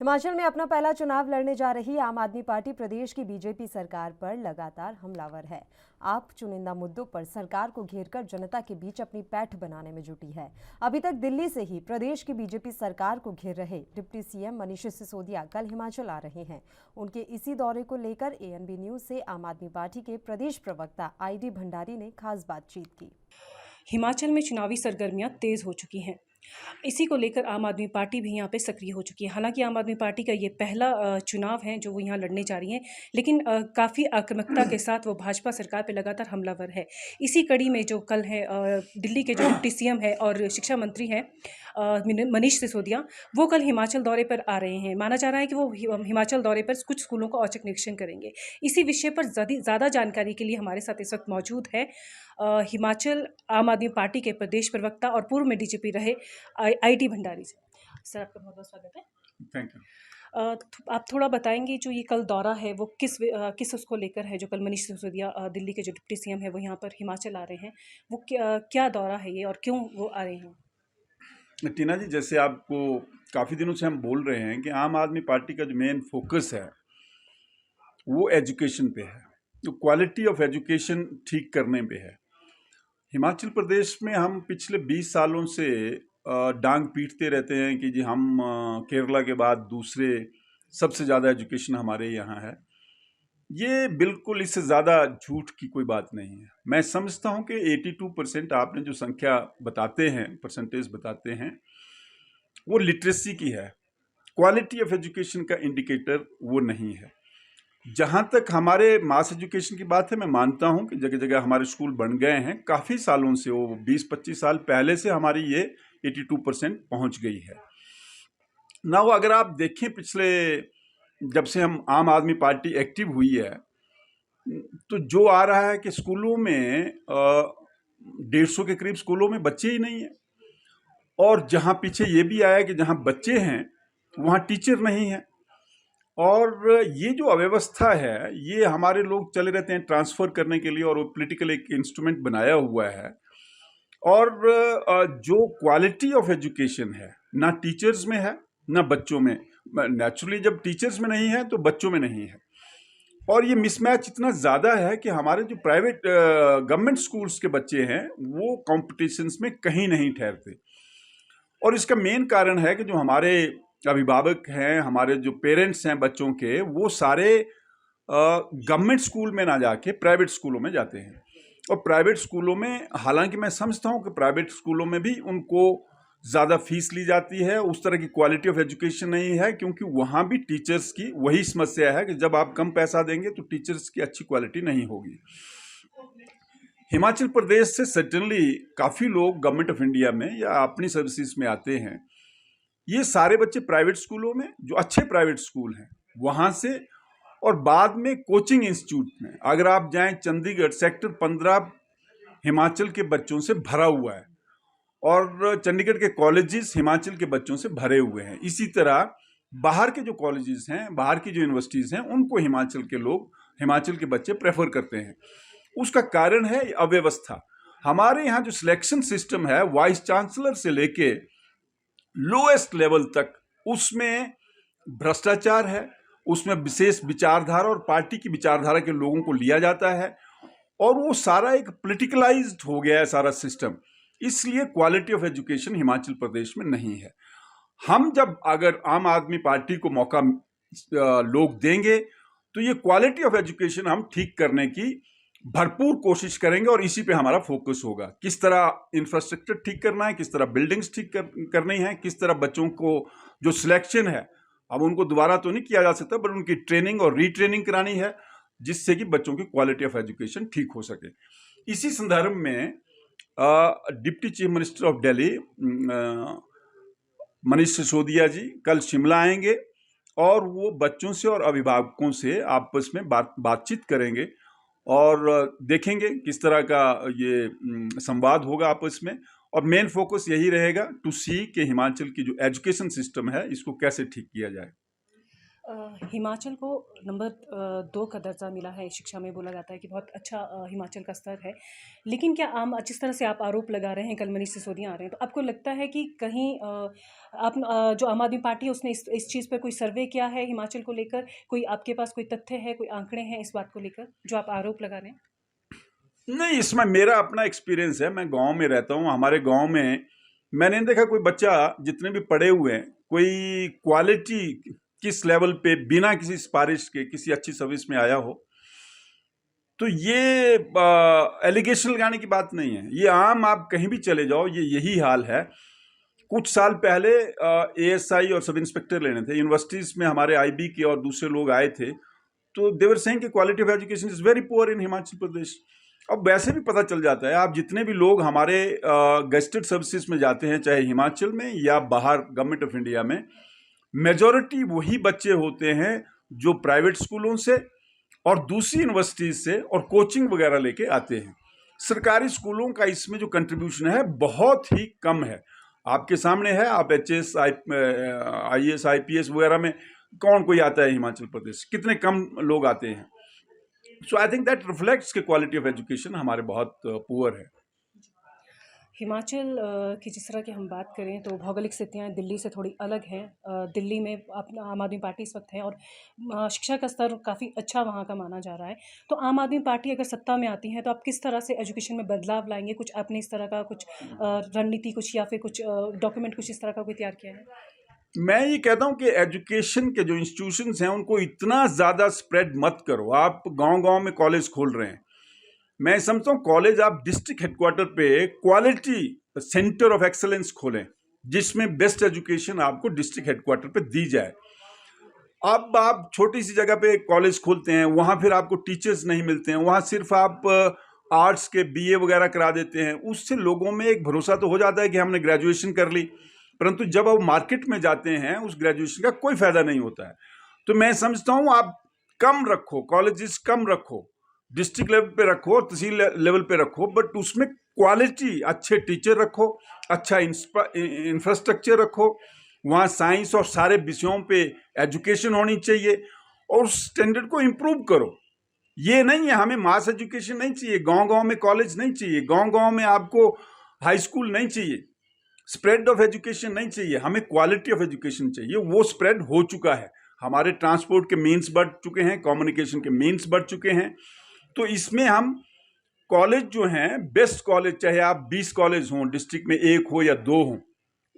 हिमाचल में अपना पहला चुनाव लड़ने जा रही आम आदमी पार्टी प्रदेश की बीजेपी सरकार पर लगातार हमलावर है। आप चुनिंदा मुद्दों पर सरकार को घेरकर जनता के बीच अपनी पैठ बनाने में जुटी है। अभी तक दिल्ली से ही प्रदेश की बीजेपी सरकार को घेर रहे डिप्टी सीएम मनीष सिसोदिया कल हिमाचल आ रहे हैं। उनके इसी दौरे को लेकर एएनबी न्यूज से आम आदमी पार्टी के प्रदेश प्रवक्ता आईडी भंडारी ने खास बातचीत की। हिमाचल में चुनावी सरगर्मियां तेज हो चुकी हैं। इसी को लेकर आम आदमी पार्टी भी यहाँ पे सक्रिय हो चुकी है। हालांकि आम आदमी पार्टी का ये पहला चुनाव है जो वो यहाँ लड़ने जा रही हैं, लेकिन काफ़ी आक्रामकता के साथ वो भाजपा सरकार पे लगातार हमलावर है। इसी कड़ी में जो कल है दिल्ली के जो डिप्टी सीएम है और शिक्षा मंत्री हैं मनीष सिसोदिया, वो कल हिमाचल दौरे पर आ रहे हैं। माना जा रहा है कि वो हिमाचल दौरे पर कुछ स्कूलों का औचक निरीक्षण करेंगे। इसी विषय पर ज़्यादा जानकारी के लिए हमारे साथ इस वक्त मौजूद है हिमाचल आम आदमी पार्टी के प्रदेश प्रवक्ता और पूर्व में डीजीपी रहे आईडी भंडारी से। सर, आपका बहुत बहुत स्वागत है। Thank you. आप थोड़ा बताएंगे जो ये कल दौरा है वो किस उसको लेकर है, जो कल मनीष सिसोदिया दिल्ली के जो डिप्टी सीएम है वो यहाँ पर हिमाचल आ रहे हैं, वो क्या दौरा है ये और क्यों वो आ रहे हैं? टीना जी, जैसे आपको काफ़ी दिनों से हम बोल रहे हैं कि आम आदमी पार्टी का जो मेन फोकस है वो एजुकेशन पे है, तो क्वालिटी ऑफ एजुकेशन ठीक करने पे है। हिमाचल प्रदेश में हम पिछले 20 सालों से डांग पीटते रहते हैं कि जी हम केरला के बाद दूसरे सबसे ज़्यादा एजुकेशन हमारे यहाँ है। ये बिल्कुल इससे ज़्यादा झूठ की कोई बात नहीं है। मैं समझता हूँ कि 82% आपने जो संख्या बताते हैं, परसेंटेज बताते हैं, वो लिटरेसी की है। क्वालिटी ऑफ एजुकेशन का इंडिकेटर वो नहीं है। जहाँ तक हमारे मास एजुकेशन की बात है, मैं मानता हूँ कि जगह जगह हमारे स्कूल बन गए हैं। काफ़ी सालों से, वो 20-25 साल पहले से हमारी ये 82% पहुँच गई है ना। वो अगर आप देखें पिछले, जब से हम आम आदमी पार्टी एक्टिव हुई है, तो जो आ रहा है कि स्कूलों में 150 के करीब स्कूलों में बच्चे ही नहीं हैं, और जहाँ पीछे ये भी आया कि जहाँ बच्चे हैं वहाँ टीचर नहीं है। और ये जो अव्यवस्था है, ये हमारे लोग चले रहते हैं ट्रांसफ़र करने के लिए, और वो पॉलिटिकल एक इंस्ट्रूमेंट बनाया हुआ है। और जो क्वालिटी ऑफ एजुकेशन है ना टीचर्स में है ना बच्चों में। नेचुरली जब टीचर्स में नहीं है तो बच्चों में नहीं है। और ये मिसमैच इतना ज़्यादा है कि हमारे जो प्राइवेट गवर्नमेंट स्कूल्स के बच्चे हैं वो कॉम्पिटिशन्स में कहीं नहीं ठहरते। और इसका मेन कारण है कि जो हमारे अभिभावक हैं, हमारे जो पेरेंट्स हैं बच्चों के, वो सारे गवर्नमेंट स्कूल में ना जाके प्राइवेट स्कूलों में जाते हैं। और प्राइवेट स्कूलों में, हालांकि मैं समझता हूँ कि प्राइवेट स्कूलों में भी उनको ज़्यादा फीस ली जाती है, उस तरह की क्वालिटी ऑफ एजुकेशन नहीं है, क्योंकि वहाँ भी टीचर्स की वही समस्या है कि जब आप कम पैसा देंगे तो टीचर्स की अच्छी क्वालिटी नहीं होगी। हिमाचल प्रदेश से सर्टेनली काफ़ी लोग गवर्नमेंट ऑफ इंडिया में या अपनी सर्विसेज में आते हैं। ये सारे बच्चे प्राइवेट स्कूलों में, जो अच्छे प्राइवेट स्कूल हैं वहाँ से, और बाद में कोचिंग इंस्टीट्यूट में अगर आप जाएं, चंडीगढ़ सेक्टर 15 हिमाचल के बच्चों से भरा हुआ है, और चंडीगढ़ के कॉलेजेस हिमाचल के बच्चों से भरे हुए हैं। इसी तरह बाहर के जो कॉलेजेस हैं, बाहर की जो यूनिवर्सिटीज़ हैं, उनको हिमाचल के लोग, हिमाचल के बच्चे प्रेफर करते हैं। उसका कारण है अव्यवस्था। हमारे यहाँ जो सिलेक्शन सिस्टम है, वाइस चांसलर से लेके लोएस्ट लेवल तक, उसमें भ्रष्टाचार है, उसमें विशेष विचारधारा और पार्टी की विचारधारा के लोगों को लिया जाता है, और वो सारा एक पॉलिटिकलाइज्ड हो गया है सारा सिस्टम। इसलिए quality of education Himachal Pradesh में नहीं है। हम जब अगर आम आदमी पार्टी को मौका लोग देंगे तो ये क्वालिटी ऑफ एजुकेशन हम ठीक करने की भरपूर कोशिश करेंगे, और इसी पे हमारा फोकस होगा। किस तरह इंफ्रास्ट्रक्चर ठीक करना है, किस तरह बिल्डिंग्स ठीक करनी है, किस तरह बच्चों को जो सिलेक्शन है, अब उनको दोबारा तो नहीं किया जा सकता, पर उनकी ट्रेनिंग और रीट्रेनिंग करानी है, जिससे कि बच्चों की क्वालिटी ऑफ एजुकेशन ठीक हो सके। इसी संदर्भ में deputy chief minister of Delhi Manish Sisodia ji कल शिमला आएंगे, और वो बच्चों से और अभिभावकों से आपस में बातचीत करेंगे, और देखेंगे किस तरह का ये संवाद होगा आपस में। और मेन फोकस यही रहेगा टू सी कि हिमाचल की जो एजुकेशन सिस्टम है इसको कैसे ठीक किया जाए। हिमाचल को नंबर 2 का दर्जा मिला है शिक्षा में। बोला जाता है कि बहुत अच्छा हिमाचल का स्तर है। लेकिन क्या जिस तरह से आप आरोप लगा रहे हैं, कल मनीष सिसोदिया आ रहे हैं, तो आपको लगता है कि कहीं जो आम आदमी पार्टी है उसने इस चीज़ पर कोई सर्वे किया है हिमाचल को लेकर? कोई आपके पास कोई तथ्य है, कोई आंकड़े हैं इस बात को लेकर जो आप आरोप लगा रहे हैं? नहीं, इसमें मेरा अपना एक्सपीरियंस है। मैं गांव में रहता हूं। हमारे गांव में मैंने नहीं देखा कोई बच्चा, जितने भी पढ़े हुए हैं, कोई क्वालिटी किस लेवल पे बिना किसी सिफारिश के किसी अच्छी सर्विस में आया हो। तो ये एलिगेशन लगाने की बात नहीं है। ये आम, आप कहीं भी चले जाओ ये यही हाल है। कुछ साल पहले एएसआई और सब इंस्पेक्टर लेने थे यूनिवर्सिटीज में, हमारे आईबी के और दूसरे लोग आए थे, तो देवर सेइंग कि quality of education is very poor in Himachal Pradesh. अब वैसे भी पता चल जाता है, आप जितने भी लोग हमारे गेस्टेड सर्विसेज में जाते हैं, चाहे हिमाचल में या बाहर गवर्नमेंट ऑफ इंडिया में, मेजॉरिटी वही बच्चे होते हैं जो प्राइवेट स्कूलों से और दूसरी यूनिवर्सिटीज से और कोचिंग वगैरह लेके आते हैं। सरकारी स्कूलों का इसमें जो कंट्रीब्यूशन है बहुत ही कम है। आपके सामने है, आप एचएस आईएएस आईपीएस वगैरह में कौन कोई आता है हिमाचल प्रदेश, कितने कम लोग आते हैं। सो आई थिंक दैट रिफ्लेक्ट्स कि क्वालिटी ऑफ एजुकेशन हमारे बहुत पुअर है। हिमाचल की जिस तरह की हम बात करें तो भौगोलिक स्थितियाँ दिल्ली से थोड़ी अलग हैं। दिल्ली में अपना आम आदमी पार्टी इस वक्त है और शिक्षा का स्तर काफ़ी अच्छा वहाँ का माना जा रहा है। तो आम आदमी पार्टी अगर सत्ता में आती है तो आप किस तरह से एजुकेशन में बदलाव लाएंगे? कुछ आपने इस तरह का कुछ रणनीति कुछ या फिर कुछ डॉक्यूमेंट कुछ इस तरह का कोई तैयार किया है? मैं ये कहता हूं कि एजुकेशन के जो इंस्टीट्यूशंस हैं उनको इतना ज़्यादा स्प्रेड मत करो। आप गांव-गांव में कॉलेज खोल रहे हैं। मैं समझता हूँ कॉलेज आप डिस्ट्रिक्ट हेडक्वार्टर पे क्वालिटी सेंटर ऑफ एक्सेलेंस खोलें, जिसमें बेस्ट एजुकेशन आपको डिस्ट्रिक्ट हेडक्वार्टर पे दी जाए। अब आप छोटी सी जगह पे कॉलेज खोलते हैं, वहाँ फिर आपको टीचर्स नहीं मिलते हैं, वहाँ सिर्फ आप आर्ट्स के बीए वगैरह करा देते हैं। उससे लोगों में एक भरोसा तो हो जाता है कि हमने ग्रेजुएशन कर ली, परंतु जब आप मार्केट में जाते हैं उस ग्रेजुएशन का कोई फायदा नहीं होता है। तो मैं समझता हूँ आप कम रखो, कॉलेजेस कम रखो, डिस्ट्रिक्ट लेवल पे रखो और तहसील लेवल पे रखो, बट उसमें क्वालिटी, अच्छे टीचर रखो, अच्छा इंफ्रास्ट्रक्चर रखो, वहाँ साइंस और सारे विषयों पे एजुकेशन होनी चाहिए और उस स्टैंडर्ड को इम्प्रूव करो। ये नहीं है हमें मास एजुकेशन नहीं चाहिए, गांव-गांव में कॉलेज नहीं चाहिए, गांव-गांव में आपको हाई स्कूल नहीं चाहिए, स्प्रेड ऑफ एजुकेशन नहीं चाहिए, हमें क्वालिटी ऑफ एजुकेशन चाहिए। वो स्प्रेड हो चुका है। हमारे ट्रांसपोर्ट के मीन्स बढ़ चुके हैं, कम्युनिकेशन के मीन्स बढ़ चुके हैं। तो इसमें हम कॉलेज जो हैं, बेस्ट कॉलेज, चाहे आप 20 कॉलेज हों, डिस्ट्रिक्ट में 1 हो या 2 हों,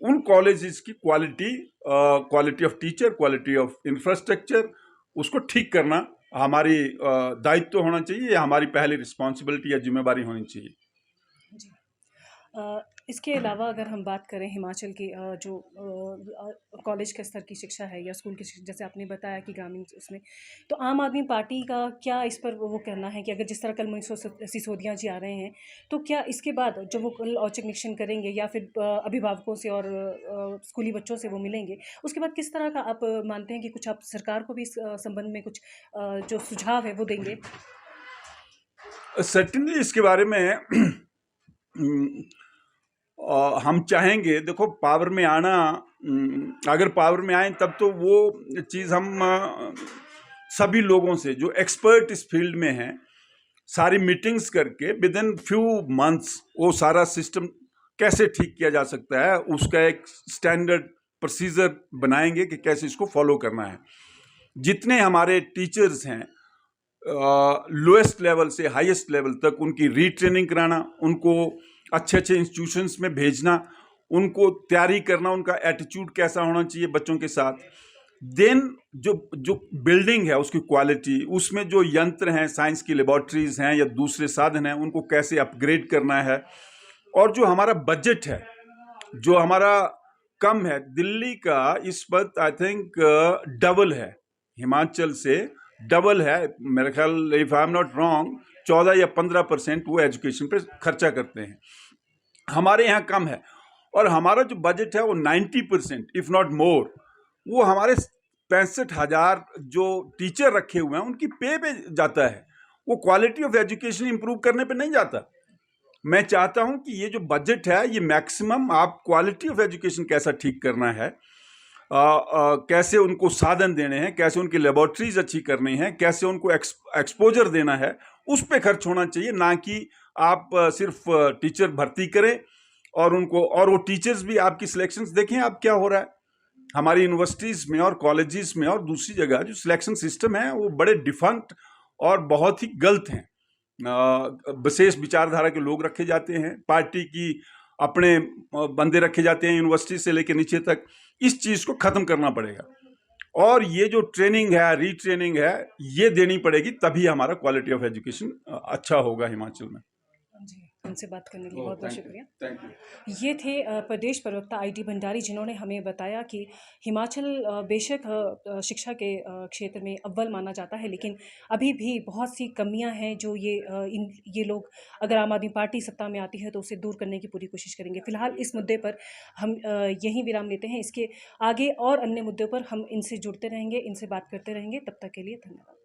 उन कॉलेजेस की quality of teacher, quality of infrastructure, उसको ठीक करना हमारी दायित्व होना चाहिए, या हमारी पहली रिस्पॉन्सिबिलिटी या जिम्मेदारी होनी चाहिए। जी। इसके अलावा अगर हम बात करें हिमाचल की जो कॉलेज के स्तर की शिक्षा है या स्कूल की जैसे आपने बताया कि ग्रामीण उसमें, तो आम आदमी पार्टी का क्या इस पर वो कहना है कि अगर जिस तरह कल मनीष सिसोदिया जी आ रहे हैं, तो क्या इसके बाद जब वो कल औचक निरीक्षण करेंगे या फिर अभिभावकों से और स्कूली बच्चों से वो मिलेंगे, उसके बाद किस तरह का आप मानते हैं कि कुछ आप सरकार को भी इस संबंध में कुछ जो सुझाव है वो देंगे? सर्टेनली इसके बारे में हम चाहेंगे। देखो, पावर में आना, अगर पावर में आए तब तो वो चीज़ हम सभी लोगों से जो एक्सपर्ट इस फील्ड में हैं, सारी मीटिंग्स करके विद इन फ्यू मंथ्स वो सारा सिस्टम कैसे ठीक किया जा सकता है, उसका एक स्टैंडर्ड प्रोसीजर बनाएंगे कि कैसे इसको फॉलो करना है। जितने हमारे टीचर्स हैं, लोएस्ट लेवल से हाईएस्ट लेवल तक, उनकी रीट्रेनिंग कराना, उनको अच्छे अच्छे इंस्टीट्यूशंस में भेजना, उनको तैयारी करना, उनका एटीट्यूड कैसा होना चाहिए बच्चों के साथ। देन जो बिल्डिंग है उसकी क्वालिटी, उसमें जो यंत्र हैं, साइंस की लेबॉर्ट्रीज हैं या दूसरे साधन हैं, उनको कैसे अपग्रेड करना है। और जो हमारा बजट है, जो हमारा कम है, दिल्ली का इस वक्त आई थिंक डबल है, हिमाचल से डबल है मेरे ख्याल, if I am not wrong, 14 या 15% वो एजुकेशन पे खर्चा करते हैं। हमारे यहाँ कम है और हमारा जो बजट है वो 90% इफ नॉट मोर, वो हमारे 65,000 जो टीचर रखे हुए हैं उनकी पे जाता है। वो क्वालिटी ऑफ एजुकेशन इंप्रूव करने पे नहीं जाता। मैं चाहता हूं कि ये जो बजट है ये मैक्सिमम आप क्वालिटी ऑफ एजुकेशन कैसा ठीक करना है, कैसे उनको साधन देने हैं, कैसे उनकी लेबोरेटरीज अच्छी करनी है, कैसे उनको एक्सपोजर देना है, उस पे खर्च होना चाहिए, ना कि आप सिर्फ टीचर भर्ती करें और उनको, और वो टीचर्स भी आपकी सिलेक्शंस देखें आप क्या हो रहा है हमारी यूनिवर्सिटीज में और कॉलेजेस में और दूसरी जगह जो सिलेक्शन सिस्टम है वो बड़े डिफंक्ट और बहुत ही गलत हैं। विशेष विचारधारा के लोग रखे जाते हैं, पार्टी की अपने बंदे रखे जाते हैं यूनिवर्सिटी से लेकर नीचे तक। इस चीज को खत्म करना पड़ेगा और ये जो ट्रेनिंग है, रीट्रेनिंग है, ये देनी पड़ेगी, तभी हमारा क्वालिटी ऑफ एजुकेशन अच्छा होगा हिमाचल में। जी, उनसे बात करने के लिए बहुत बहुत शुक्रिया। Thank you. ये थे प्रदेश प्रवक्ता आईटी भंडारी, जिन्होंने हमें बताया कि हिमाचल बेशक शिक्षा के क्षेत्र में अव्वल माना जाता है, लेकिन अभी भी बहुत सी कमियां हैं जो ये लोग, अगर आम आदमी पार्टी सत्ता में आती है तो उसे दूर करने की पूरी कोशिश करेंगे। फिलहाल इस मुद्दे पर हम यहीं विराम लेते हैं। इसके आगे और अन्य मुद्दों पर हम इनसे जुड़ते रहेंगे, इनसे बात करते रहेंगे। तब तक के लिए धन्यवाद।